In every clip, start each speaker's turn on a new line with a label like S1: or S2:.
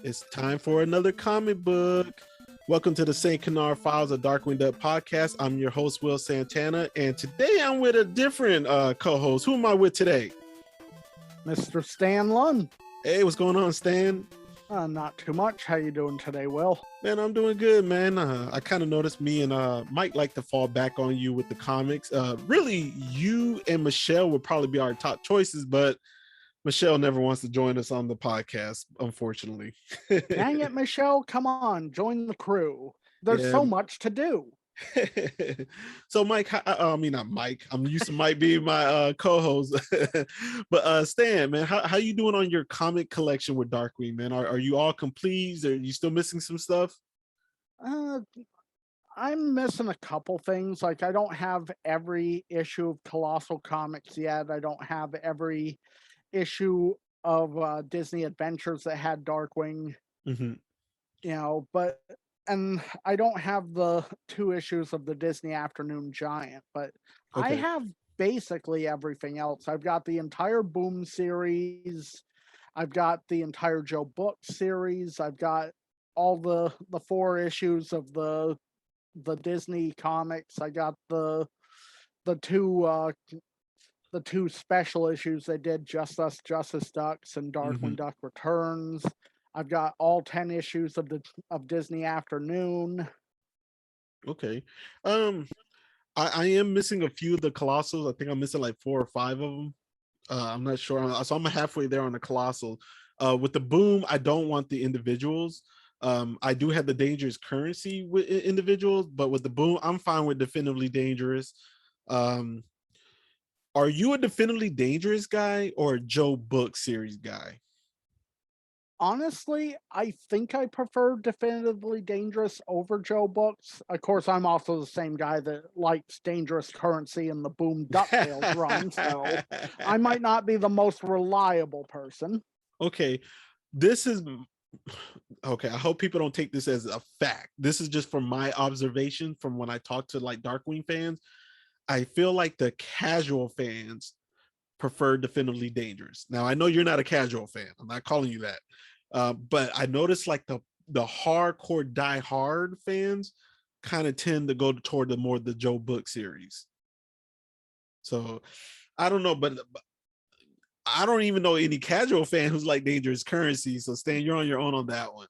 S1: It's time for another comic book. Welcome to the St. Canard Files, a Darkwing Duck podcast. I'm your host, Will Santana, and today I'm with a different co-host. Who am I with today?
S2: Mr. Stan Lunn.
S1: Hey, what's going on, Stan?
S2: Not too much. How you doing today, Will?
S1: Man, I'm doing good, man. I kind of noticed me and Mike like to fall back on you with the comics. Really, you and Michelle would probably be our top choices, but Michelle never wants to join us on the podcast, unfortunately.
S2: Dang it, Michelle. Come on, join the crew. There's so much to do.
S1: So Mike, I mean not Mike. I'm used to Mike being my co-host, but Stan, man, how you doing on your comic collection with Darkwing, man? Are you all complete? Are you still missing some stuff?
S2: I'm missing a couple things. Like I don't have every issue of Colossal Comics yet. I don't have every issue of Disney Adventures that had Darkwing.
S1: Mm-hmm.
S2: And I don't have the 2 issues of the Disney Afternoon Giant, but I have basically everything else. I've got the entire Boom series. I've got the entire Joe Book series. I've got all the 4 issues of the Disney comics. I got the 2 special issues they did, Justice Ducks and Darkwing Duck Returns. I've got all 10 issues of Disney Afternoon.
S1: Okay. I am missing a few of the Colossals. I think I'm missing like 4 or 5 of them. I'm not sure. So I'm halfway there on the Colossal. With the Boom, I don't want the individuals. I do have the Dangerous Currency with individuals, but with the Boom, I'm fine with Definitively Dangerous. Are you a Definitively Dangerous guy or a Joe Book series guy?
S2: Honestly, I think I prefer Definitively Dangerous over Joe Books. Of course, I'm also the same guy that likes Dangerous Currency and the Boom Ducktales run, so I might not be the most reliable person.
S1: Okay, I hope people don't take this as a fact. This is just from my observation from when I talk to like Darkwing fans. I feel like the casual fans prefer Definitively Dangerous. Now, I know you're not a casual fan. I'm not calling you that. But I noticed like the hardcore die-hard fans kind of tend to go toward the Joe Book series. So I don't know, but I don't even know any casual fan who's like Dangerous Currency. So Stan, you're on your own on that one.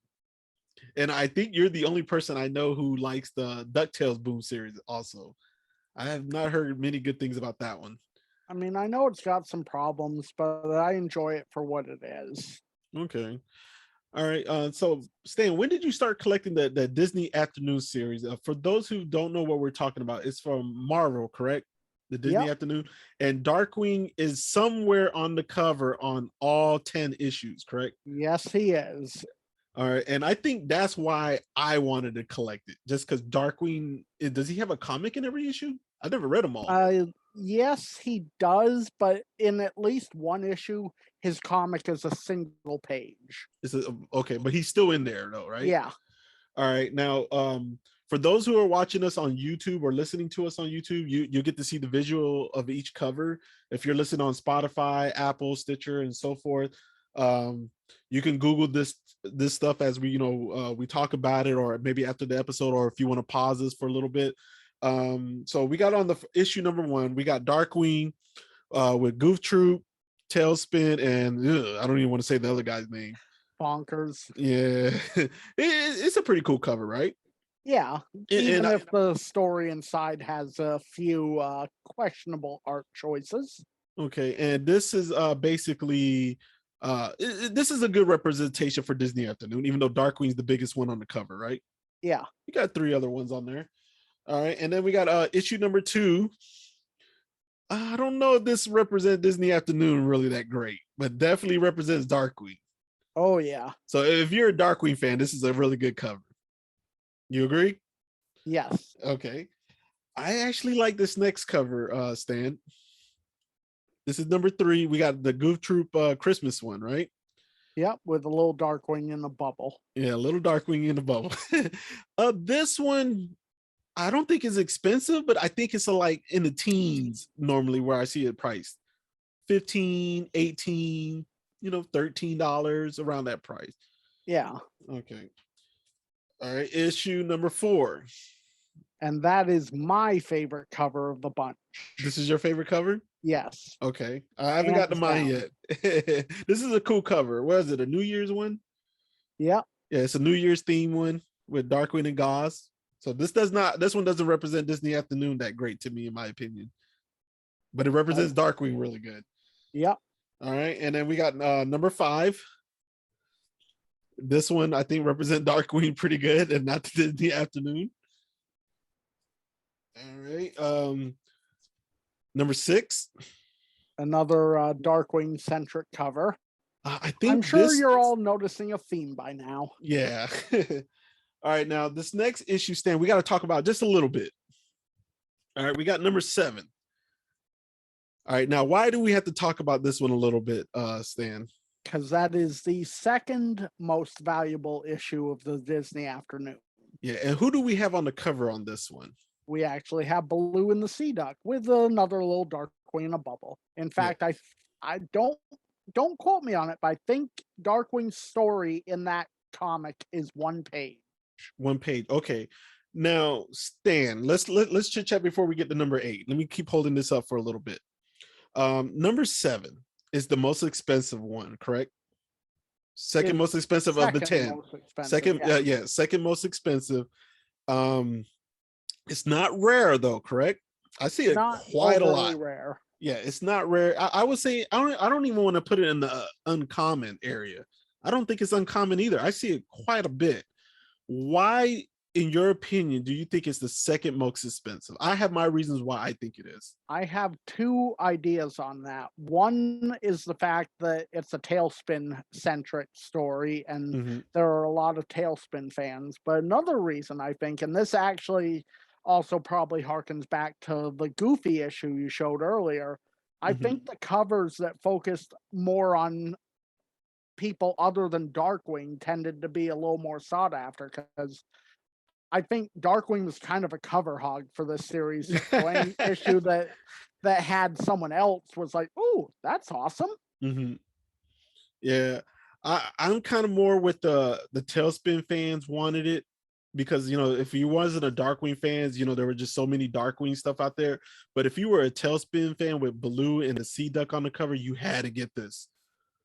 S1: And I think you're the only person I know who likes the Ducktales Boom series also. I have not heard many good things about that one.
S2: I mean, I know it's got some problems, but I enjoy it for what it is.
S1: Okay. All right. So Stan, when did you start collecting the Disney Afternoon series? For those who don't know what we're talking about, it's from Marvel, correct? The Disney Afternoon. And Darkwing is somewhere on the cover on all 10 issues, correct?
S2: Yes, he is.
S1: All right. And I think that's why I wanted to collect it, just because Darkwing, does he have a comic in every issue? I've never read them all.
S2: Yes, he does, but in at least one issue, his comic is a single page.
S1: Okay, but he's still in there though, right?
S2: Yeah.
S1: All right. Now, for those who are watching us on YouTube or listening to us on YouTube, you get to see the visual of each cover. If you're listening on Spotify, Apple, Stitcher, and so forth, you can Google this stuff as we talk about it, or maybe after the episode, or if you want to pause this for a little bit. So we got on the issue number 1, we got Darkwing with Goof Troop, Tailspin, and I don't even want to say the other guy's name.
S2: Bonkers.
S1: Yeah. It's a pretty cool cover, right?
S2: Yeah, even if the story inside has a few questionable art choices.
S1: Okay, and this is basically this is a good representation for Disney Afternoon, even though Darkwing's the biggest one on the cover, right?
S2: Yeah.
S1: You got 3 other ones on there. All right, and then we got issue number 2. I don't know if this represents Disney Afternoon really that great, but definitely represents Darkwing.
S2: Oh yeah.
S1: So if you're a Darkwing fan, this is a really good cover. You agree?
S2: Yes.
S1: Okay. I actually like this next cover, Stan. This is number 3. We got the Goof Troop Christmas one, right?
S2: Yep, with a little Darkwing in a bubble.
S1: Yeah, a little Darkwing in the bubble. This one, I don't think is expensive, but I think it's like in the teens normally where I see it priced. 15, 18, $13 around that price.
S2: Yeah.
S1: Okay. All right, issue number 4.
S2: And that is my favorite cover of the bunch.
S1: This is your favorite cover?
S2: Yes.
S1: Okay. I haven't got to mine yet. This is a cool cover. What is it? A New Year's one?
S2: Yep.
S1: Yeah, it's a New Year's theme one with Darkwing and Gauze. So this one doesn't represent Disney Afternoon that great to me, in my opinion. But it represents Darkwing really good.
S2: Yep.
S1: All right. And then we got number 5. This one I think represent Darkwing pretty good and not the Disney Afternoon. All right. Number 6.
S2: Another Darkwing centric cover.
S1: I'm
S2: sure you're all noticing a theme by now.
S1: Yeah. All right. Now this next issue, Stan, we got to talk about just a little bit. All right. We got number 7. All right. Now, why do we have to talk about this one a little bit, Stan?
S2: Because that is the second most valuable issue of the Disney Afternoon.
S1: Yeah. And who do we have on the cover on this one?
S2: We actually have Baloo and the Sea Duck with another little Darkwing in a bubble. In fact, yeah. I don't quote me on it, but I think Darkwing's story in that comic is 1 page.
S1: 1 page. Okay. Now, Stan, let's chit chat before we get to number 8. Let me keep holding this up for a little bit. Number 7 is the most expensive one, correct? Second most expensive of the 10. Second, yeah, second most expensive. It's not rare though, correct? I see it quite a lot.
S2: Rare.
S1: Yeah, it's not rare. I would say I don't even want to put it in the uncommon area. I don't think it's uncommon either. I see it quite a bit. Why, in your opinion, do you think it's the second most expensive? I have my reasons why I think it is.
S2: I have 2 ideas on that. One is the fact that it's a Tailspin-centric story, and there are a lot of Tailspin fans. But another reason, I think, and this actually also probably harkens back to the Goofy issue you showed earlier, I think the covers that focused more on people other than Darkwing tended to be a little more sought after, because I think Darkwing was kind of a cover hog for this series. So any issue that had someone else was like, "Oh, that's awesome."
S1: Yeah, I'm kind of more with the Tailspin fans wanted it, because if you wasn't a Darkwing fans, there were just so many Darkwing stuff out there. But if you were a Tailspin fan with Baloo and the Sea Duck on the cover, you had to get this.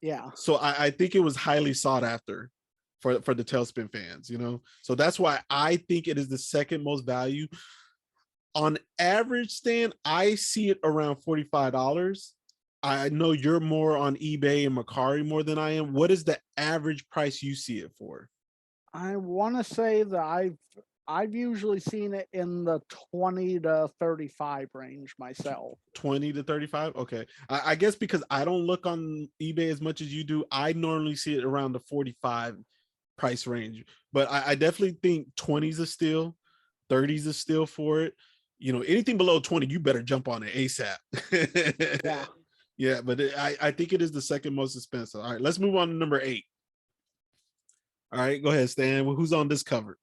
S2: Yeah.
S1: So I think it was highly sought after for the Tailspin fans, so that's why I think it is the second most value. On average, Stan, I see it around $45. I know you're more on eBay and Mercari more than I am. What is the average price you see it for?
S2: I want to say that I've usually seen it in the 20 to 35 range myself.
S1: 20 to 35. Okay. I guess because I don't look on eBay as much as you do, I normally see it around the 45 price range. But I definitely think 20s is still, 30s is still for it. Anything below 20, you better jump on it ASAP.
S2: Yeah.
S1: Yeah, but I think it is the second most expensive. All right, let's move on to number 8. All right, go ahead, Stan. Who's on this cover?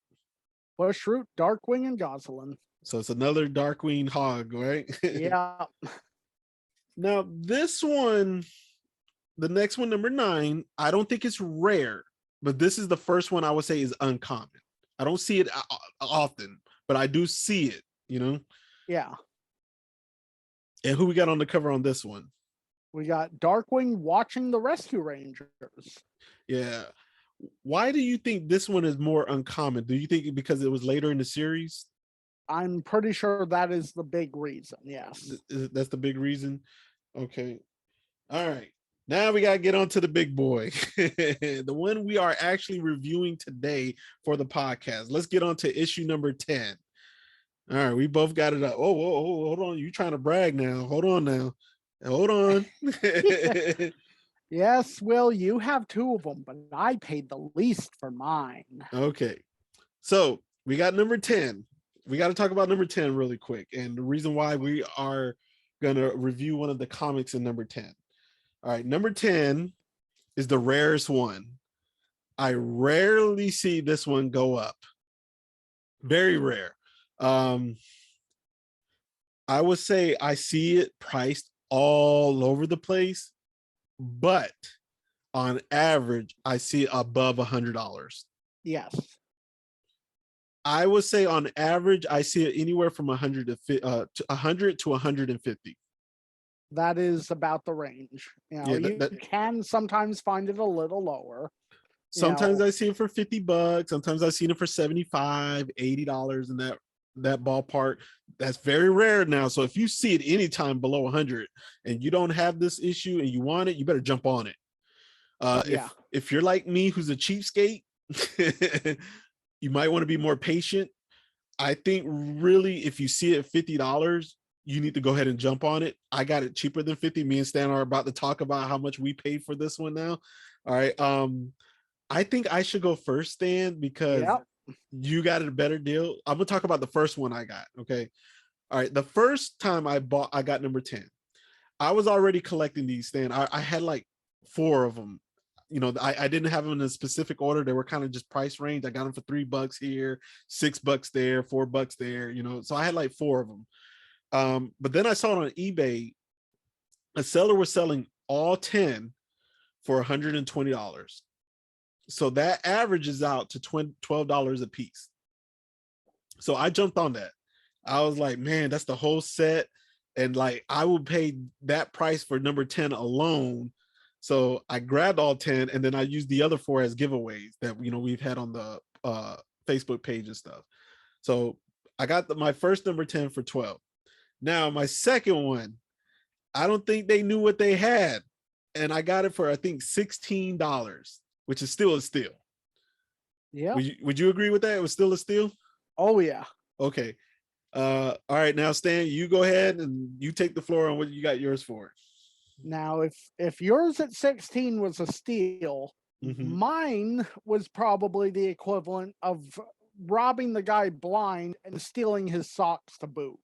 S2: Bushroot, Darkwing, and Gosalyn.
S1: So it's another Darkwing hog, right?
S2: Yeah.
S1: Now, this one, the next one, number 9, I don't think it's rare, but this is the first one I would say is uncommon. I don't see it often, but I do see it,
S2: Yeah.
S1: And who we got on the cover on this one?
S2: We got Darkwing watching the Rescue Rangers.
S1: Yeah. Why do you think this one is more uncommon? Do you think because it was later in the series?
S2: I'm pretty sure that is the big reason. Yes.
S1: That's the big reason. Okay. All right. Now we got to get on to the big boy, the one we are actually reviewing today for the podcast. Let's get on to issue number 10. All right. We both got it up. Oh, hold on. You trying to brag now. Hold on now. Hold on.
S2: Yes, Will, you have two of them, but I paid the least for mine.
S1: Okay. So we got number 10. We got to talk about number 10 really quick. And the reason why we are going to review one of the comics in number 10. All right. Number 10 is the rarest one. I rarely see this one go up. Very rare. I would say I see it priced all over the place, but on average, I see it above $100.
S2: Yes.
S1: I would say on average, I see it anywhere from 100 to 150.
S2: That is about the range.
S1: Yeah,
S2: You can sometimes find it a little lower.
S1: Sometimes I see it for $50. Sometimes I see it for $75, $80 in that ballpark. That's very rare now. So if you see it anytime below 100 and you don't have this issue and you want it, you better jump on it. If you're like me, who's a cheapskate, you might want to be more patient. I think really, if you see it at $50, you need to go ahead and jump on it. I got it cheaper than 50. Me and Stan are about to talk about how much we paid for this one now. All right. I think I should go first, Stan, because you got a better deal. I'm gonna talk about the first one I got. Okay. All right. The first time I got number 10. I was already collecting these, Stan. I had like 4 of them. I didn't have them in a specific order. They were kind of just price range. I got them for $3 here, $6 there, $4 there, so I had like 4 of them. But then I saw it on eBay. A seller was selling all 10 for $120. So that averages out to $12 a piece. So I jumped on that. I was like, man, that's the whole set. And like, I would pay that price for number 10 alone. So I grabbed all 10 and then I used the other 4 as giveaways that, we've had on the Facebook page and stuff. So I got my first number 10 for 12. Now my second one, I don't think they knew what they had. And I got it for, I think, $16, which is still a steal.
S2: Yeah.
S1: Would you agree with that? It was still a steal?
S2: Oh, yeah.
S1: Okay. All right. Now, Stan, you go ahead and you take the floor on what you got yours for.
S2: Now, if yours at 16 was a steal, mine was probably the equivalent of robbing the guy blind and stealing his socks to boot.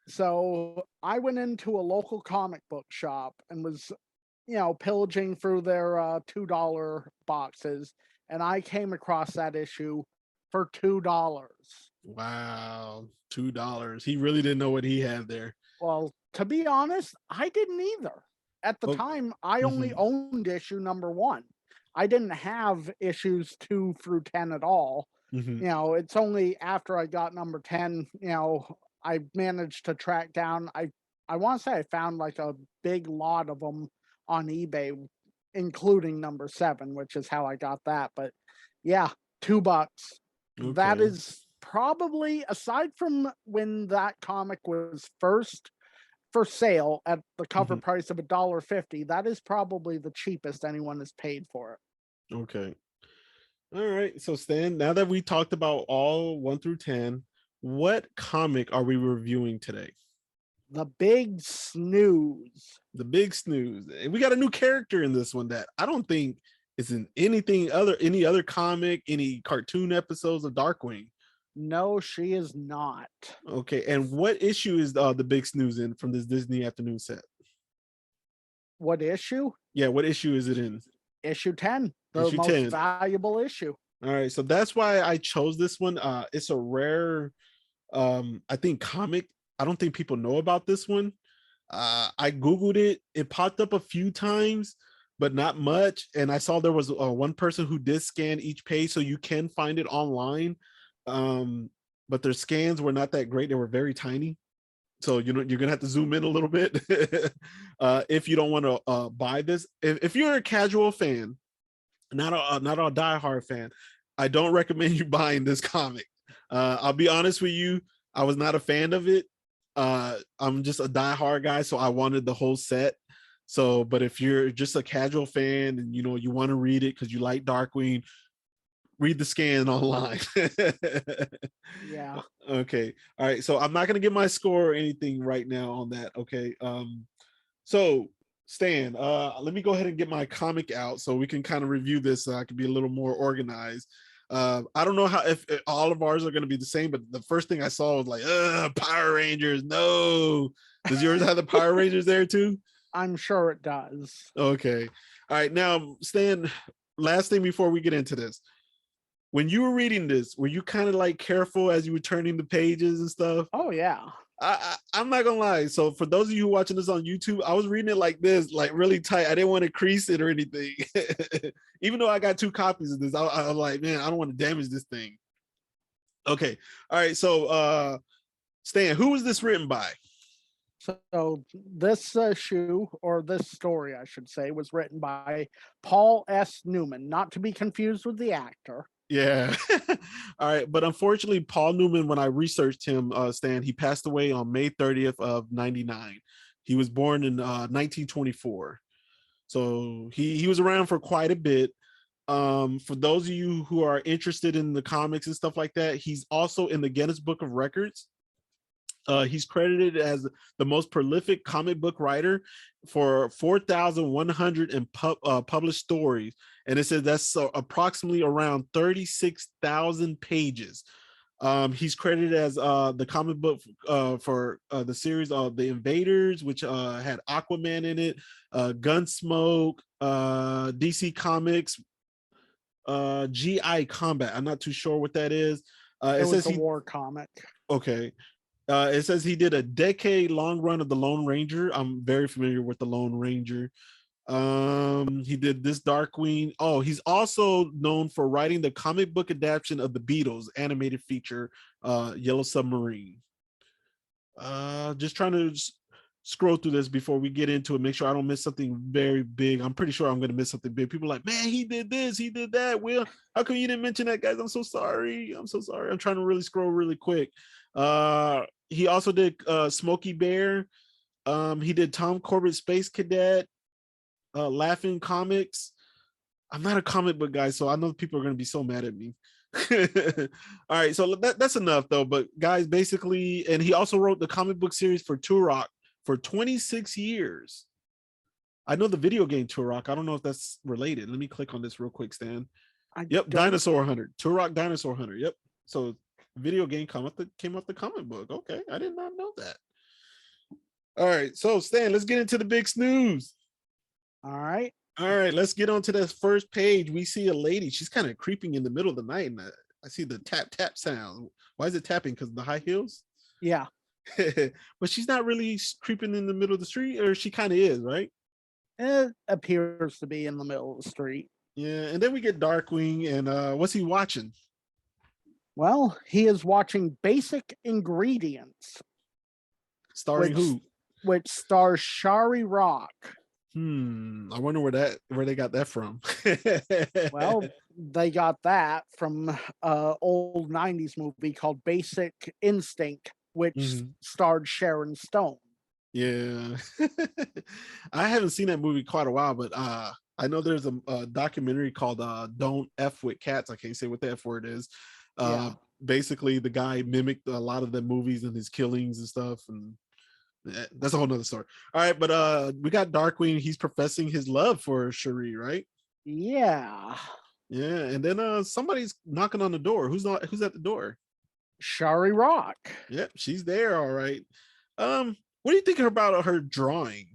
S2: So I went into a local comic book shop and was, pillaging through their $2 boxes, and I came across that issue for $2.
S1: Wow, $2. He really didn't know what he had there.
S2: Well, to be honest, I didn't either. At the time, I only owned issue number 1. I didn't have issues 2 through 10 at all. It's only after I got number 10, I managed to track down. I want to say I found like a big lot of them on eBay, including number 7, which is how I got that. But yeah, $2. Okay. That is probably, aside from when that comic was first for sale at the cover price of $1.50, that is probably the cheapest anyone has paid for it.
S1: Okay. All right. So Stan, now that we talked about all 1 through 10, what comic are we reviewing today?
S2: The Big Snooze.
S1: The Big Snooze. And we got a new character in this one that I don't think is in any other comic, any cartoon episodes of Darkwing.
S2: No, she is not.
S1: Okay. And what issue is the Big Snooze in from this Disney Afternoon set?
S2: What issue?
S1: Yeah, what issue is it in?
S2: Issue 10. The most valuable issue.
S1: All right. So that's why I chose this one. It's a rare I think comic. I don't think people know about this one. I Googled it. It popped up a few times, but not much. And I saw there was one person who did scan each page, so you can find it online. But their scans were not that great. They were very tiny. So, you're going to have to zoom in a little bit if you don't want to buy this. If you're a casual fan, not a diehard fan, I don't recommend you buying this comic. I'll be honest with you. I was not a fan of it. I'm just a diehard guy, so I wanted the whole set. So, but if you're just a casual fan and you want to read it because you like Darkwing, read the scan online.
S2: Yeah.
S1: Okay. All right. So I'm not gonna get my score or anything right now on that. Okay. So Stan, let me go ahead and get my comic out so we can kind of review this so I can be a little more organized. I don't know how if all of ours are going to be the same, but the first thing I saw was like, Power Rangers. No. Does yours have the Power Rangers there too?
S2: I'm sure it does.
S1: Okay. All right. Now, Stan, last thing before we get into this. When you were reading this, were you kind of like careful as you were turning the pages and stuff?
S2: Oh yeah.
S1: I'm not gonna lie. So for those of you watching this on YouTube, I was reading it like this, like really tight. I didn't want to crease it or anything. Even though I got 2 copies of this, I was like, man, I don't want to damage this thing. Okay. All right. So Stan, who was this written by?
S2: So this issue, or this story, I should say, was written by Paul S. Newman, not to be confused with the actor.
S1: Yeah. All right. But unfortunately, Paul Newman, when I researched him, Stan, he passed away on May 30th of 99. He was born in 1924. So he was around for quite a bit. For those of you who are interested in the comics and stuff like that, he's also in the Guinness Book of Records. He's credited as the most prolific comic book writer for 4,100 published stories. And it says that's approximately around 36,000 pages. He's credited as the comic book for the series of The Invaders, which had Aquaman in it, Gunsmoke, DC Comics, GI Combat. I'm not too sure what that is.
S2: It was a war comic.
S1: Okay. It says he did a decade-long run of the Lone Ranger. I'm very familiar with the Lone Ranger. He did this Darkwing. Oh, he's also known for writing the comic book adaptation of the Beatles animated feature, Yellow Submarine. Just trying to scroll through this before we get into it, make sure I don't miss something very big. I'm pretty sure I'm going to miss something big. People are like, man, he did this, he did that. Will, how come you didn't mention that, guys? I'm so sorry. I'm so sorry. I'm trying to really scroll really quick. He also did Smokey Bear. He did Tom Corbett Space Cadet, Laughing Comics. I'm not a comic book guy, so I know people are going to be so mad at me. All right, so that's enough though. But guys, basically, and he also wrote the comic book series for Turok for 26 years. I know the video game Turok. I don't know if that's related. Let me click on this real quick, Stan. Yep, Dinosaur Hunter. Turok Dinosaur Hunter. Yep. So video game came up the comic book. Okay, I did not know that. All right, so Stan, let's get into the big snooze.
S2: All right,
S1: let's get on to this first page. We see a lady. She's kind of creeping in the middle of the night, and I see the tap tap sound. Why is it tapping? Because of the high heels?
S2: Yeah.
S1: But she's not really creeping in the middle of the street, or she kind of is, right?
S2: It appears to be in the middle of the street.
S1: Yeah, and then we get Darkwing, and what's he watching?
S2: Well, he is watching Basic Ingredients.
S1: Starring who?
S2: Which stars Sharee Rock.
S1: I wonder where they got that from.
S2: Well, they got that from an old 90s movie called Basic Instinct, which starred Sharon Stone.
S1: Yeah. I haven't seen that movie quite a while, but I know there's a documentary called Don't F with Cats. I can't say what the F word is. Basically the guy mimicked a lot of the movies and his killings and stuff, and that's a whole nother story. All right, but we got Darkwing. He's professing his love for Sharee, right?
S2: Yeah,
S1: and then somebody's knocking on the door. Who's at the door?
S2: Sharee Rock.
S1: Yep, she's there. All right. What do you think about her drawing?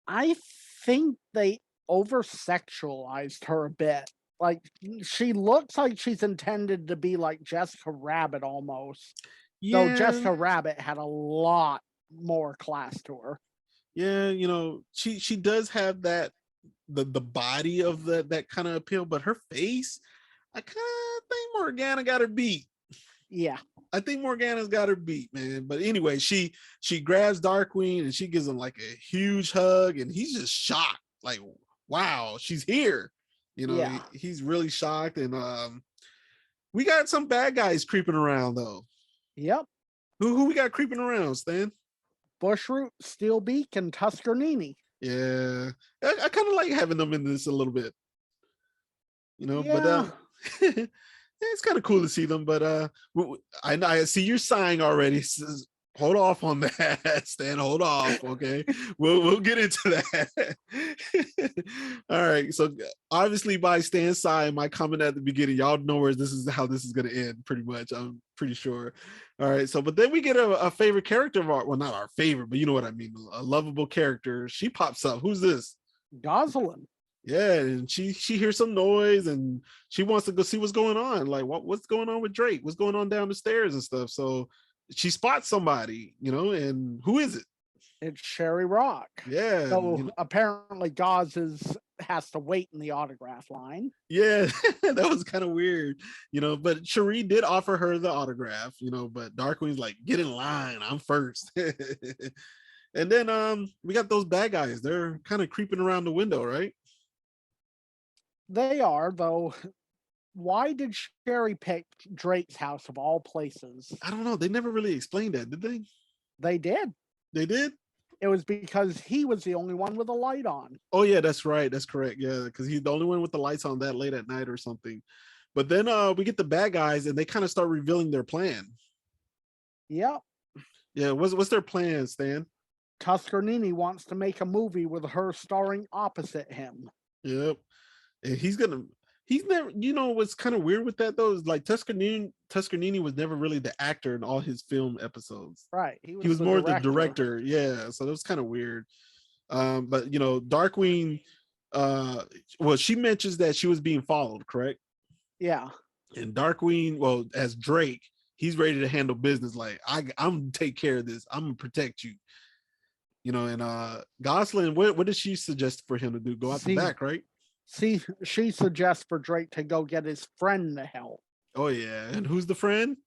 S2: I think they over sexualized her a bit. Like, she looks like she's intended to be like Jessica Rabbit almost. Yeah. Though Jessica Rabbit had a lot more class to her.
S1: Yeah, she does have that the body of that kind of appeal, but her face, I kind of think Morgana got her beat.
S2: Yeah.
S1: I think Morgana's got her beat, man. But anyway, she grabs Darkwing and she gives him like a huge hug, and he's just shocked. Like, wow, she's here. He's really shocked. And we got some bad guys creeping around though.
S2: Yep.
S1: Who we got creeping around, Stan?
S2: Bushroot, Steelbeak, and Tuskernini.
S1: Yeah. I kind of like having them in this a little bit. But it's kind of cool to see them, but I see you're sighing already. hold off on that, Stan. Hold off, okay? We'll get into that. All right. So obviously, by Stan's side, my comment at the beginning, y'all know where this is how this is going to end. Pretty much, I'm pretty sure. All right. So, but then we get a favorite character of our, well, not our favorite, but you know what I mean, a lovable character. She pops up. Who's this?
S2: Gosling.
S1: Yeah, and she hears some noise and she wants to go see what's going on. Like, what's going on with Drake? What's going on down the stairs and stuff? So she spots somebody, and who is it?
S2: It's Sharee Rock.
S1: Yeah.
S2: So apparently has to wait in the autograph line.
S1: Yeah, that was kind of weird, but Sharee did offer her the autograph, but Darkwing's like, get in line, I'm first. And then we got those bad guys. They're kind of creeping around the window, right?
S2: They are, though. Why did Sharee pick Drake's house of all places?
S1: I don't know. They never really explained that, did they?
S2: They did.
S1: They did?
S2: It was because he was the only one with a light on.
S1: Oh, yeah, that's right. That's correct. Yeah, because he's the only one with the lights on that late at night or something. But then we get the bad guys and they kind of start revealing their plan.
S2: Yep.
S1: Yeah, what's their plan, Stan?
S2: Tuscanini wants to make a movie with her starring opposite him.
S1: Yep. And he's never, what's kind of weird with that though is like Tuscanini was never really the actor in all his film episodes.
S2: Right.
S1: He was more the director. Yeah. So that was kind of weird. But Darkwing, well, she mentions that she was being followed, correct?
S2: Yeah.
S1: And Darkwing, well, as Drake, he's ready to handle business. Like, I'm gonna take care of this. I'm gonna protect you. And Gosling, what did she suggest for him to do? Go out the back, right?
S2: She suggests for Drake to go get his friend to help.
S1: Oh yeah, and who's the friend?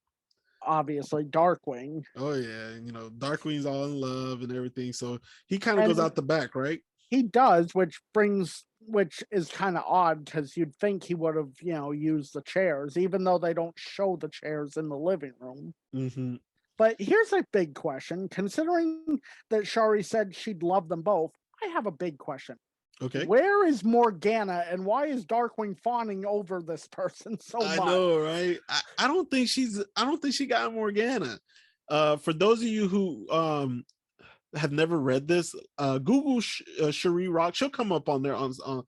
S2: Obviously, Darkwing.
S1: Oh yeah, Darkwing's all in love and everything, so he kind of goes out the back, right?
S2: He does, which is kind of odd because you'd think he would have, used the chairs, even though they don't show the chairs in the living room.
S1: Mm-hmm.
S2: But here's a big question. Considering that Sharee said she'd love them both, I have a big question.
S1: Okay.
S2: Where is Morgana and why is Darkwing fawning over this person so much?
S1: I know, right? I don't think she got Morgana. For those of you who have never read this, Google Sharee Rock. She'll come up on there on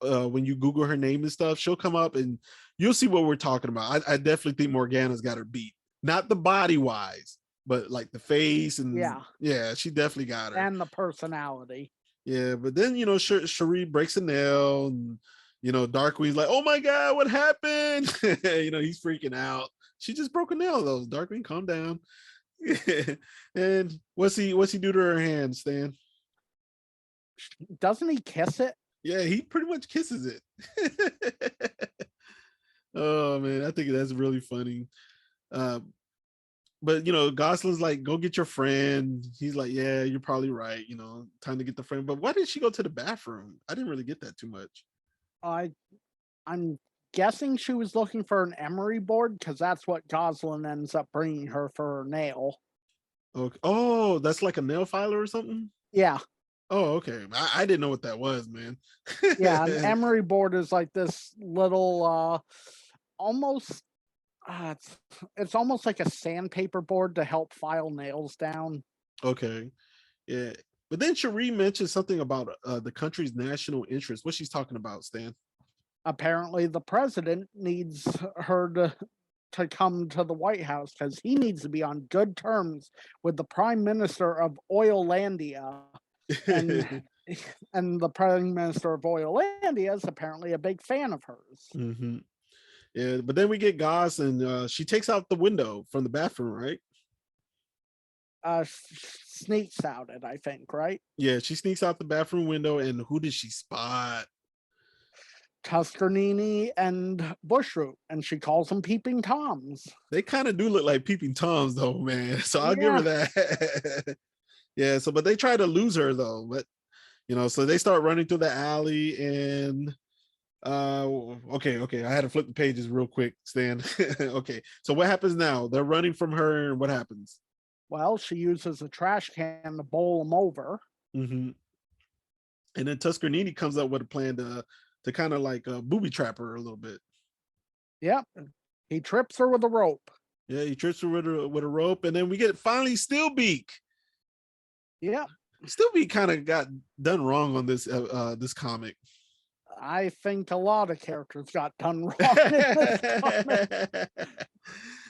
S1: when you Google her name and stuff. She'll come up and you'll see what we're talking about. I definitely think Morgana's got her beat. Not the body wise, but like the face and yeah, she definitely got her.
S2: And the personality.
S1: Yeah, but then Sharee breaks a nail and Darkwing's like, oh my god, what happened? He's freaking out. She just broke a nail though. Darkwing, calm down. And what's he do to her hand, Stan?
S2: Doesn't he kiss it?
S1: Yeah, he pretty much kisses it. Oh man, I think that's really funny. But Gosling's like, go get your friend. He's like, yeah, you're probably right. Time to get the friend. But why did she go to the bathroom? I didn't really get that too much.
S2: I'm guessing she was looking for an emery board because that's what Gosling ends up bringing her for her nail.
S1: Okay. Oh, that's like a nail filer or something?
S2: Yeah.
S1: Oh, okay. I didn't know what that was, man.
S2: Yeah, an emery board is like this little almost it's almost like a sandpaper board to help file nails down.
S1: Okay. Yeah. But then Sharee mentioned something about the country's national interest. What she's talking about, Stan?
S2: Apparently the president needs her to come to the White House because he needs to be on good terms with the prime minister of Oilandia. And the prime minister of Oilandia is apparently a big fan of hers.
S1: Mm-hmm. Yeah, but then we get Goss and she takes out the window from the bathroom, right?
S2: Sneaks out it, I think, right?
S1: Yeah, she sneaks out the bathroom window, and who does she spot?
S2: Tuscanini and Bushroot, and she calls them Peeping Toms.
S1: They kind of do look like Peeping Toms, though, man. So I'll give her that. Yeah, but they try to lose her, though. But, so they start running through the alley, and okay, I had to flip the pages real quick, Stan. Okay, so what happens now? They're running from her, and what happens?
S2: Well, she uses a trash can to bowl them over.
S1: Mm-hmm. And then Tuscanini comes up with a plan to kind of like booby trap her a little bit.
S2: Yep. He trips her with a rope.
S1: Yeah, he trips her with a rope, and then we get finally Steelbeak.
S2: Yeah.
S1: Steelbeak kind of got done wrong on this comic.
S2: I think a lot of characters got done wrong in this comic.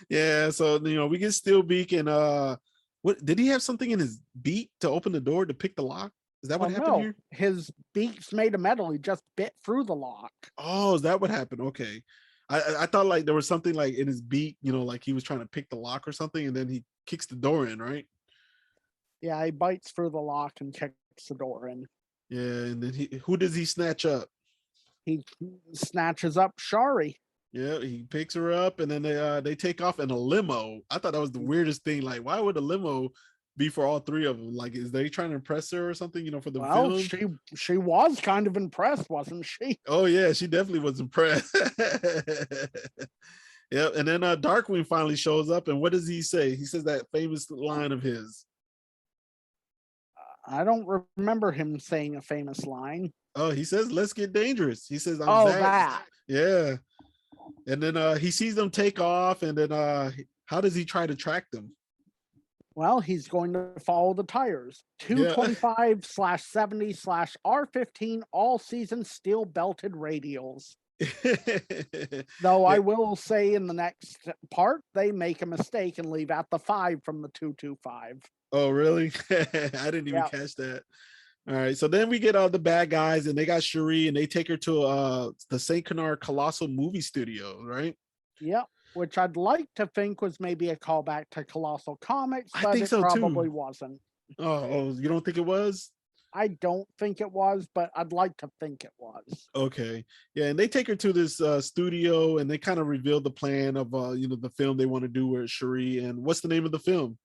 S1: Yeah, so we get Steelbeak, and what did he have something in his beak to open the door to pick the lock? Is that what happened
S2: No,
S1: here?
S2: his beak's made of metal. He just bit through the lock.
S1: Oh, is that what happened? Okay. I thought like there was something like in his beak, like he was trying to pick the lock or something, and then he kicks the door in, right?
S2: Yeah, he bites through the lock and kicks the door in.
S1: Yeah, and then who does he snatch up?
S2: He snatches up Sharee.
S1: Yeah, he picks her up, and then they take off in a limo. I thought that was the weirdest thing. Like, why would a limo be for all three of them? Like, is they trying to impress her or something? For the film?
S2: She was kind of impressed, wasn't she?
S1: Oh yeah, she definitely was impressed. Yep, and then Darkwing finally shows up, and what does he say? He says that famous line of his.
S2: I don't remember him saying a famous line.
S1: Oh, he says, "Let's get dangerous." He says,
S2: "I'm Zach." That.
S1: Yeah, and then he sees them take off, and then how does he try to track them?
S2: Well, he's going to follow the tires. 225/70/R15 all season steel belted radials. Though I will say in the next part, they make a mistake and leave out the 5 from the 225.
S1: Oh, really? I didn't even catch that. All right, so then we get all the bad guys, and they got Sharee, and they take her to the St. Canard Colossal Movie Studio, right?
S2: Yep, which I'd like to think was maybe a callback to Colossal Comics, but
S1: I think so
S2: probably
S1: too.
S2: wasn't.
S1: Oh, you don't think it was?
S2: I don't think it was, but I'd like to think it was.
S1: Okay, yeah, and they take her to this studio, and they kind of reveal the plan of the film they want to do with Sharee. And what's the name of the film?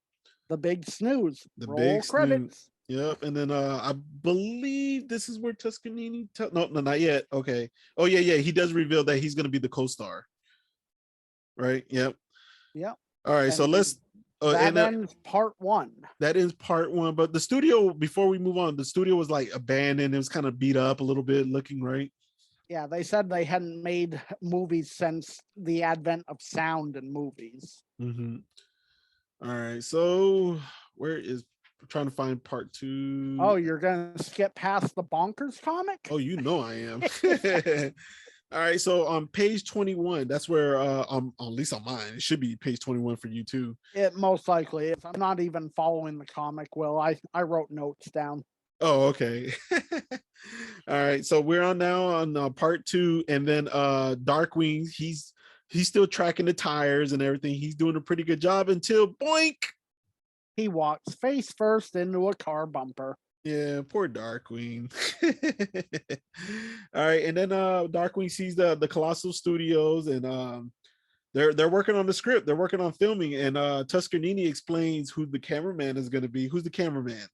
S2: The Big Snooze.
S1: The
S2: Roll
S1: Big
S2: credits.
S1: Snooze. Yep, and then I believe this is where Tuscanini. No, not yet. Okay. Oh yeah, he does reveal that he's going to be the co-star. Right. Yep.
S2: Yep.
S1: All right.
S2: And
S1: so let's.
S2: That ends part 1.
S1: That ends part 1. But the studio, before we move on, the studio was like abandoned. It was kind of beat up a little bit, looking right.
S2: Yeah, they said they hadn't made movies since the advent of sound in movies.
S1: Mm-hmm. All right. So where is? I'm trying to find part 2.
S2: Oh, you're gonna skip past the Bonkers comic?
S1: Oh, I am. All right, so on page 21, that's where at least on mine, it should be page 21 for you too.
S2: It most likely is. I'm not even following the comic, Will. I wrote notes down.
S1: Oh, okay. All right, so we're now on part 2, and then Darkwing, he's still tracking the tires and everything. He's doing a pretty good job until boink,
S2: he walks face first into a car bumper.
S1: Yeah, poor Darkwing. All right, and then Darkwing sees the Colossal Studios, and they're working on the script. They're working on filming, and Tuscanini explains who the cameraman is going to be. Who's the cameraman?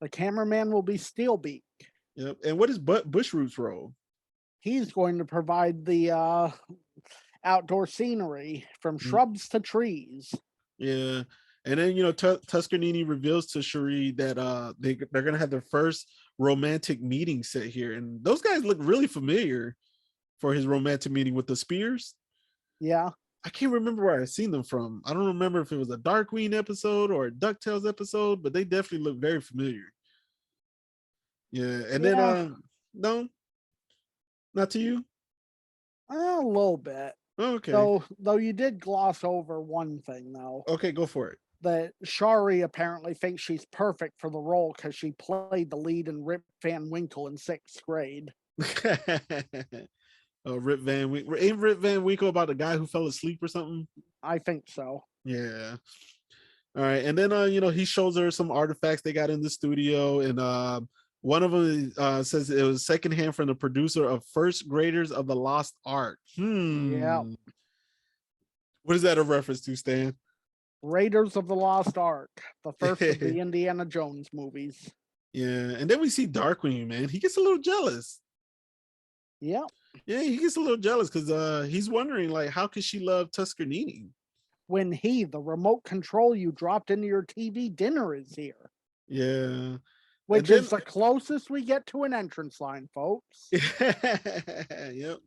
S2: The cameraman will be Steelbeak.
S1: Yep. And what is Bushroot's role?
S2: He's going to provide the outdoor scenery from shrubs to trees.
S1: Yeah. And then Tuscanini reveals to Sharee that they're gonna have their first romantic meeting set here, and those guys look really familiar for his romantic meeting with the Spears.
S2: Yeah,
S1: I can't remember where I've seen them from. I don't remember if it was a Darkwing episode or a Ducktales episode, but they definitely look very familiar. Yeah, and then no, not to you.
S2: A little bit.
S1: Okay.
S2: Though you did gloss over one thing though.
S1: Okay, go for it.
S2: That Sharee apparently thinks she's perfect for the role because she played the lead in Rip Van Winkle in 6th grade.
S1: Rip Van Winkle. Ain't Rip Van Winkle about the guy who fell asleep or something?
S2: I think so.
S1: Yeah. All right. And then he shows her some artifacts they got in the studio, and one of them says it was secondhand from the producer of First Graders of the Lost Ark.
S2: Yeah.
S1: What is that a reference to, Stan?
S2: Raiders of the Lost Ark, the first of the Indiana Jones movies.
S1: Yeah, and then we see Darkwing, man. He gets a little jealous.
S2: Yeah.
S1: Yeah, he gets a little jealous because he's wondering, like, how could she love Tuscanini?
S2: When the remote control you dropped into your TV dinner is here.
S1: Yeah.
S2: Which is the closest we get to an entrance line, folks.
S1: Yep.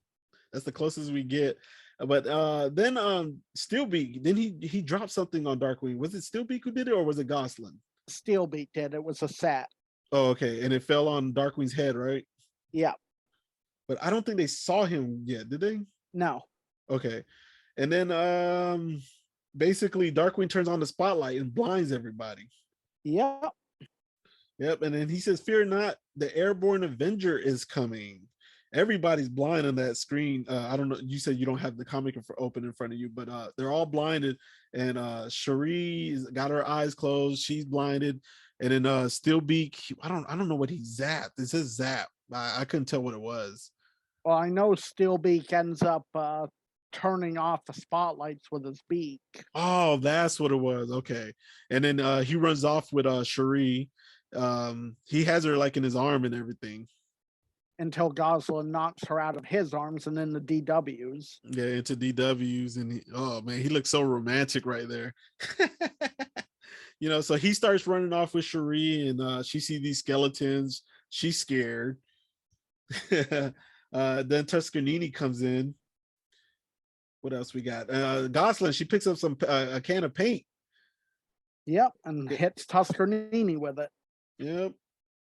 S1: That's the closest we get. But then Steelbeak, then he dropped something on Darkwing. Was it Steelbeak who did it, or was it Gosling?
S2: Steelbeak did. It was a set.
S1: Oh, okay. And it fell on Darkwing's head, right?
S2: Yeah.
S1: But I don't think they saw him yet, did they?
S2: No.
S1: Okay. And then basically Darkwing turns on the spotlight and blinds everybody.
S2: Yep.
S1: Yep. And then he says, "Fear not, the airborne Avenger is coming." Everybody's blind on that screen. I don't know. You said you don't have the comic open in front of you, but they're all blinded. And Sharee got her eyes closed. She's blinded. And then Steelbeak, I don't know what he zapped. It says zap. I couldn't tell what it was.
S2: Well, I know Steelbeak ends up turning off the spotlights with his beak.
S1: Oh, that's what it was. Okay. And then he runs off with Sharee. He has her like in his arm and everything.
S2: Until Gosling knocks her out of his arms and then the DWs.
S1: Yeah, into DWs. And oh man, he looks so romantic right there. So he starts running off with Sharee, and she sees these skeletons. She's scared. Then Tuscanini comes in. What else we got? Gosling, she picks up a can of paint.
S2: Yep, and hits Tuscanini with it.
S1: Yep.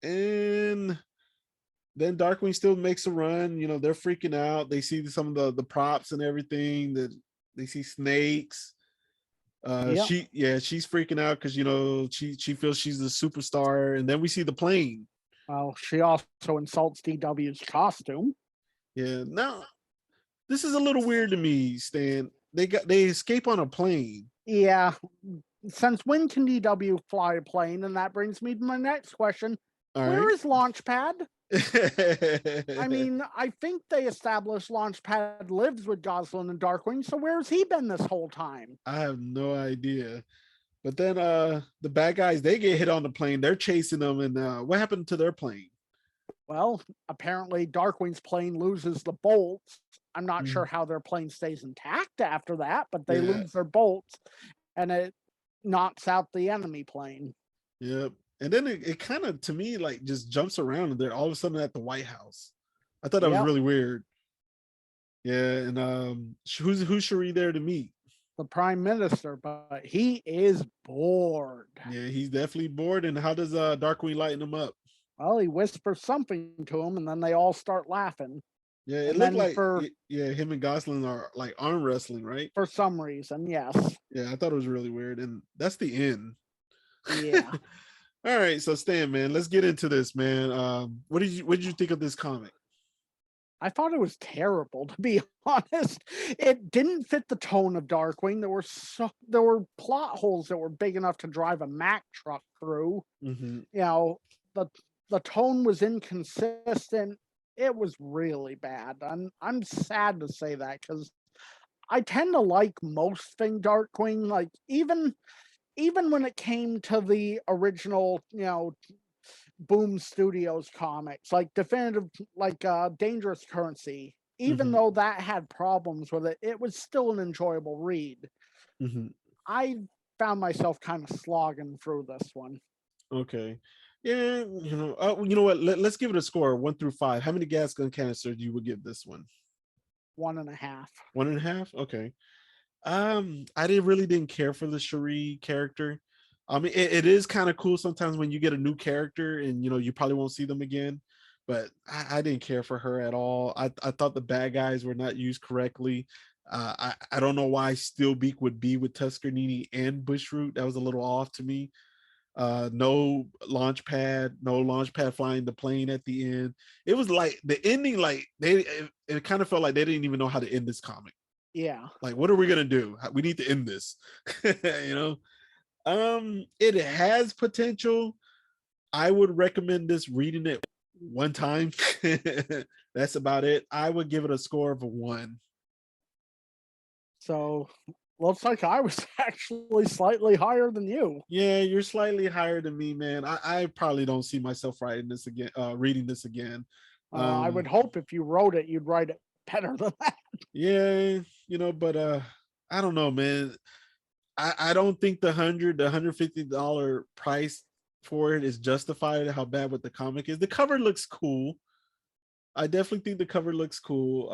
S1: And then Darkwing still makes a run. They're freaking out. They see some of the props and everything. That they see snakes. Yep. She's freaking out because she feels she's the superstar. And then we see the plane.
S2: Well, she also insults DW's costume.
S1: Yeah. Now, this is a little weird to me, Stan. They escape on a plane.
S2: Yeah. Since when can DW fly a plane? And that brings me to my next question. Where is Launchpad? I mean, I think they established Launchpad lives with Gosling and Darkwing, so where's he been this whole time?
S1: I have no idea. But then the bad guys, they get hit on the plane. They're chasing them, and what happened to their plane?
S2: Well, apparently Darkwing's plane loses the bolts. I'm not sure how their plane stays intact after that, but they lose their bolts, and it knocks out the enemy plane.
S1: Yep. And then it kind of, to me, like just jumps around, and they're all of a sudden at the White House. I thought that was really weird. Yeah, and who's Sharee there to meet?
S2: The Prime Minister, but he is bored.
S1: Yeah, he's definitely bored. And how does Darkwing lighten him up?
S2: Well, he whispers something to him, and then they all start laughing.
S1: Yeah, it looked like him and Gosling are like arm wrestling, right?
S2: For some reason, yes.
S1: Yeah, I thought it was really weird, and that's the end.
S2: Yeah.
S1: All right, so Stan, man, let's get into this, man. What did you think of this comic?
S2: I thought it was terrible, to be honest. It didn't fit the tone of Darkwing. There were plot holes that were big enough to drive a Mack truck through.
S1: Mm-hmm.
S2: The tone was inconsistent. It was really bad. I'm sad to say that because I tend to like most thing Darkwing. Like even when it came to the original, Boom Studios comics, like Dangerous Currency, even though that had problems with it, it was still an enjoyable read.
S1: Mm-hmm.
S2: I found myself kind of slogging through this one.
S1: Okay. Yeah, you know what? Let's give it a score, 1 through 5. How many gas gun canisters you would give this one?
S2: 1.5.
S1: 1.5? Okay. I didn't care for the Sharee character. I mean, it is kind of cool sometimes when you get a new character and you probably won't see them again. But I didn't care for her at all. I thought the bad guys were not used correctly. I don't know why Steelbeak would be with Tuscanini and Bushroot. That was a little off to me. No launch pad flying the plane at the end. It was like the ending, like it kind of felt like they didn't even know how to end this comic.
S2: Yeah.
S1: Like, what are we gonna do? We need to end this. It has potential. I would recommend this reading it one time. That's about it. I would give it a score of a 1.
S2: So looks like I was actually slightly higher than you.
S1: Yeah, you're slightly higher than me, man. I probably don't see myself reading this again.
S2: I would hope if you wrote it, you'd write it better than that.
S1: Yeah, but I don't know, man. I don't think the $150 price for it is justified. How bad what the comic is. The cover looks cool. I definitely think the cover looks cool.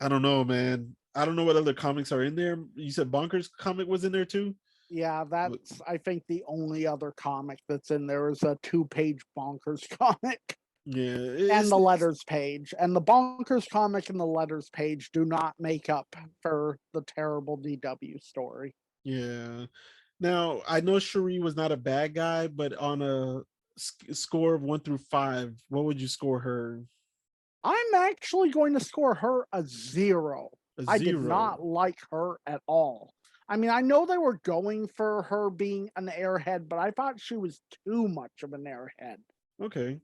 S1: I don't know, man. I don't know what other comics are in there. You said Bonkers comic was in there too?
S2: Yeah, that's I think the only other comic that's in there is a 2-page Bonkers comic
S1: Yeah,
S2: and
S1: it's,
S2: the
S1: it's
S2: letters page. And the Bonkers comic and the letters page do not make up for the terrible DW story.
S1: yeah. Now I know Sharee was not a bad guy, but on a score of 1 through 5, what would you score her?
S2: I'm actually going to score her a 0.
S1: A
S2: I did
S1: zero.
S2: not like her at all. I mean, I know they were going for her being an airhead, but I thought she was too much of an airhead.
S1: Okay.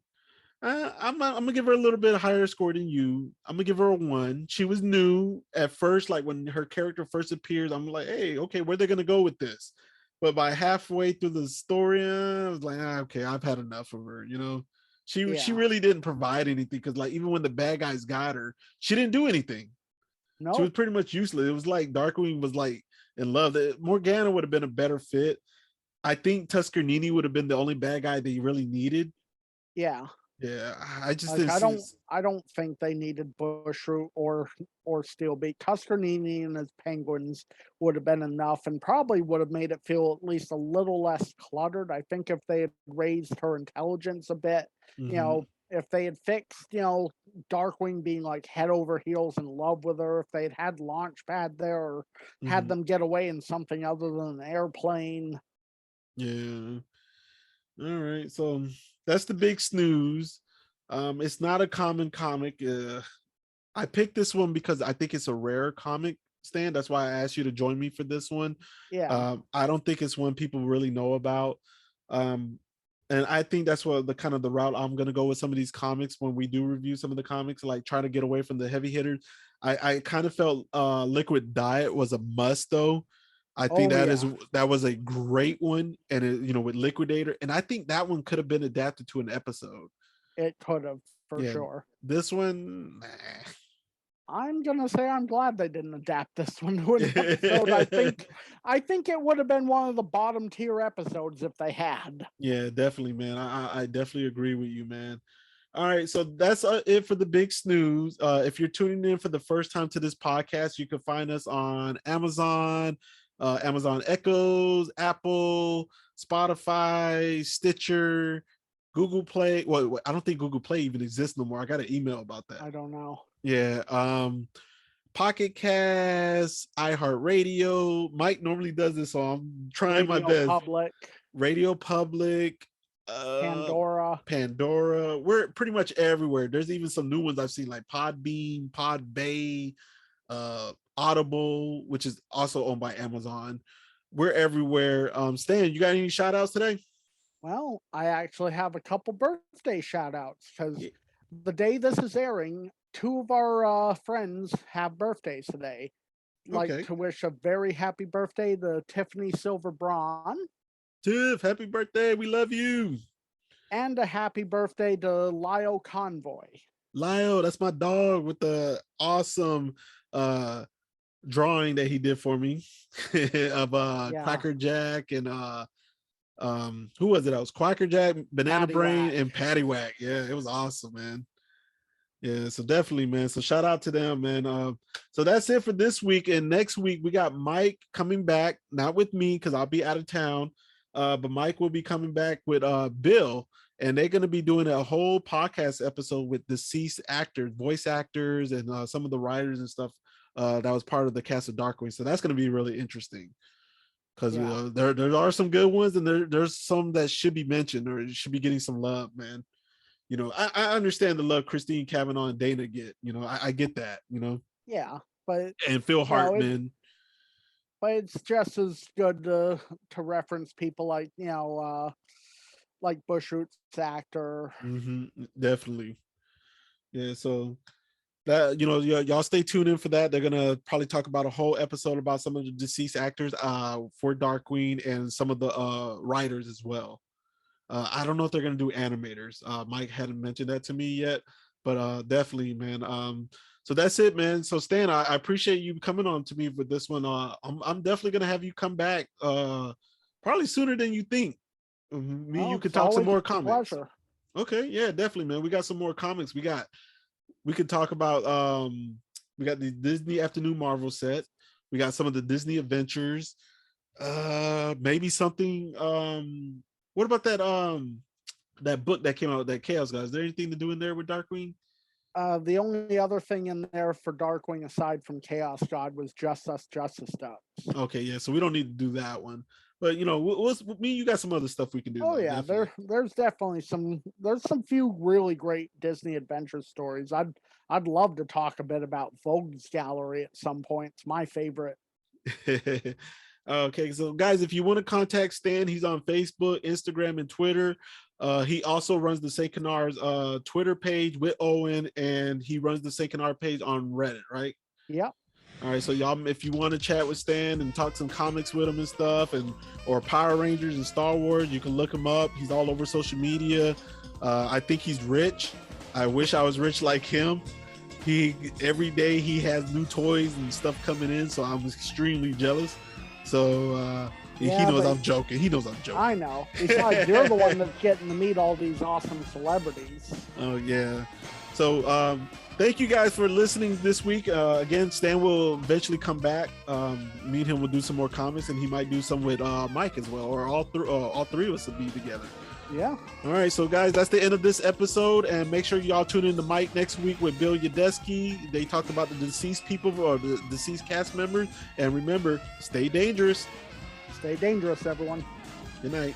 S1: I'm gonna give her a little bit higher score than you. I'm gonna give her a 1. She was new at first, like when her character first appears. I'm like, hey, okay, where they gonna go with this? But by halfway through the story, I was like, okay, I've had enough of her. She
S2: Yeah.
S1: really didn't provide anything because like even when the bad guys got her, she didn't do anything. She was
S2: Nope.
S1: pretty much useless. It was like Darkwing was like in love. Morgana would have been a better fit. I think Tuscanini would have been the only bad guy that he really needed.
S2: Yeah.
S1: Yeah, I just
S2: Like
S1: didn't see.
S2: I don't think they needed Bushroot or Steelbeak. Tuscarnini and his penguins would have been enough and probably would have made it feel at least a little less cluttered. I think if they had raised her intelligence a bit,
S1: Mm-hmm,
S2: if they had fixed, Darkwing being like head over heels in love with her, if they'd had Launchpad there or had
S1: mm-hmm.
S2: them get away in something other than an airplane.
S1: Yeah. All right. So that's the Big Snooze. It's not a common comic. I picked this one because I think it's a rare comic, Stan. That's why I asked you to join me for this one.
S2: Yeah.
S1: I don't think it's one people really know about. Um, and I think that's what the kind of the route I'm gonna go with some of these comics when we do review some of the comics, like try to get away from the heavy hitters. I kind of felt Liquid Diet was a must though. I think
S2: Oh yeah.
S1: that was a great one, and with Liquidator, and I think that one could have been adapted to an episode.
S2: It could have for
S1: Yeah,
S2: sure.
S1: this one, nah.
S2: I'm gonna say I'm glad they didn't adapt this one to an episode. I think it would have been one of the bottom tier episodes if they had.
S1: Yeah, definitely, man. I definitely agree with you, man. All right, so that's it for the Big Snooze. If you're tuning in for the first time to this podcast, you can find us on Amazon, Amazon Echoes, Apple, Spotify, Stitcher, Google Play. Well, I don't think Google Play even exists no more. I got an email about that.
S2: I don't know.
S1: Yeah. Pocket Cast, iHeartRadio. Mike normally does this, so I'm trying my
S2: Radio
S1: best.
S2: Public,
S1: Radio Public,
S2: Pandora.
S1: Pandora. We're pretty much everywhere. There's even some new ones I've seen like Podbean, Podbay, Audible, which is also owned by Amazon. We're everywhere. Stan, you got any shout outs today?
S2: Well, I actually have a couple birthday shout outs because
S1: Yeah.
S2: the day this is airing, two of our friends have birthdays today. Like
S1: Okay.
S2: to wish a very happy birthday to Tiffany Silver Braun
S1: Tiff, happy birthday. We love you.
S2: and a happy birthday to Lyle Convoy.
S1: Lyle, that's my dog with the awesome drawing that he did for me of
S2: Yeah,
S1: Quacker Jack and who was it? That was Quacker Jack, Banana
S2: Patty
S1: Brain,
S2: Whack.
S1: and Patty Whack. Yeah, it was awesome, man. Yeah, so definitely, man. So shout out to them, man. So that's it for this week. And next week we got Mike coming back, not with me because I'll be out of town. But Mike will be coming back with Bill, and they're gonna be doing a whole podcast episode with deceased actors, voice actors, and some of the writers and stuff that was part of the cast of Darkwing. So that's gonna be really interesting because
S2: Yeah.
S1: there are some good ones, and there's some that should be mentioned or should be getting some love, man. I understand the love Christine Cavanaugh and Dana get. I get that.
S2: Yeah. But
S1: And Phil
S2: you know, it
S1: Hartman.
S2: but it's just as good to reference people like, like Bushroot's actor.
S1: Definitely. Yeah. So that y'all stay tuned in for that. They're gonna probably talk about a whole episode about some of the deceased actors for Darkwing and some of the writers as well. I don't know if they're gonna do animators. Mike hadn't mentioned that to me yet, but definitely, man. So that's it, man. So Stan, I appreciate you coming on to me with this one. I'm definitely gonna have you come back probably sooner than you think. Me and
S2: Oh,
S1: you could
S2: it's
S1: talk some
S2: always
S1: more
S2: a
S1: comics.
S2: pleasure.
S1: Okay, yeah, definitely, man. We got some more comics. We could talk about We got the Disney Afternoon Marvel set. We got some of the Disney Adventures. Maybe something. What about that book that came out, that Chaos Guy? Is there anything to do in there with Darkwing?
S2: The only other thing in there for Darkwing aside from Chaos God was Just Us Justice Ducks.
S1: Okay, yeah. So we don't need to do that one. But me and you got some other stuff we can do.
S2: Oh
S1: though,
S2: yeah,
S1: definitely.
S2: there's definitely some few really great Disney adventure stories. I'd love to talk a bit about Vogue's Gallery at some point. It's my favorite.
S1: Okay, so guys, if you want to contact Stan, he's on Facebook, Instagram, and Twitter. He also runs the Saint Canard's Twitter page with Owen, and he runs the Saint Canard page on Reddit, right?
S2: Yep.
S1: All right, so y'all, if you want to chat with Stan and talk some comics with him and stuff, and or Power Rangers and Star Wars, you can look him up. He's all over social media. I think he's rich. I wish I was rich like him. Every day he has new toys and stuff coming in, so I'm extremely jealous. So he knows I'm joking. He knows I'm joking.
S2: I know. Besides, you're the one that's getting to meet all these awesome celebrities.
S1: Oh yeah. So thank you guys for listening this week. Again, Stan will eventually come back. Me and him will do some more comments, and he might do some with Mike as well, or all three of us will be together.
S2: Yeah.
S1: All right, so guys, that's the end of this episode, and make sure y'all tune in to Mike next week with Bill Yadeski. They talked about the deceased people or the deceased cast members, and remember, stay dangerous.
S2: Stay dangerous, everyone.
S1: Good night.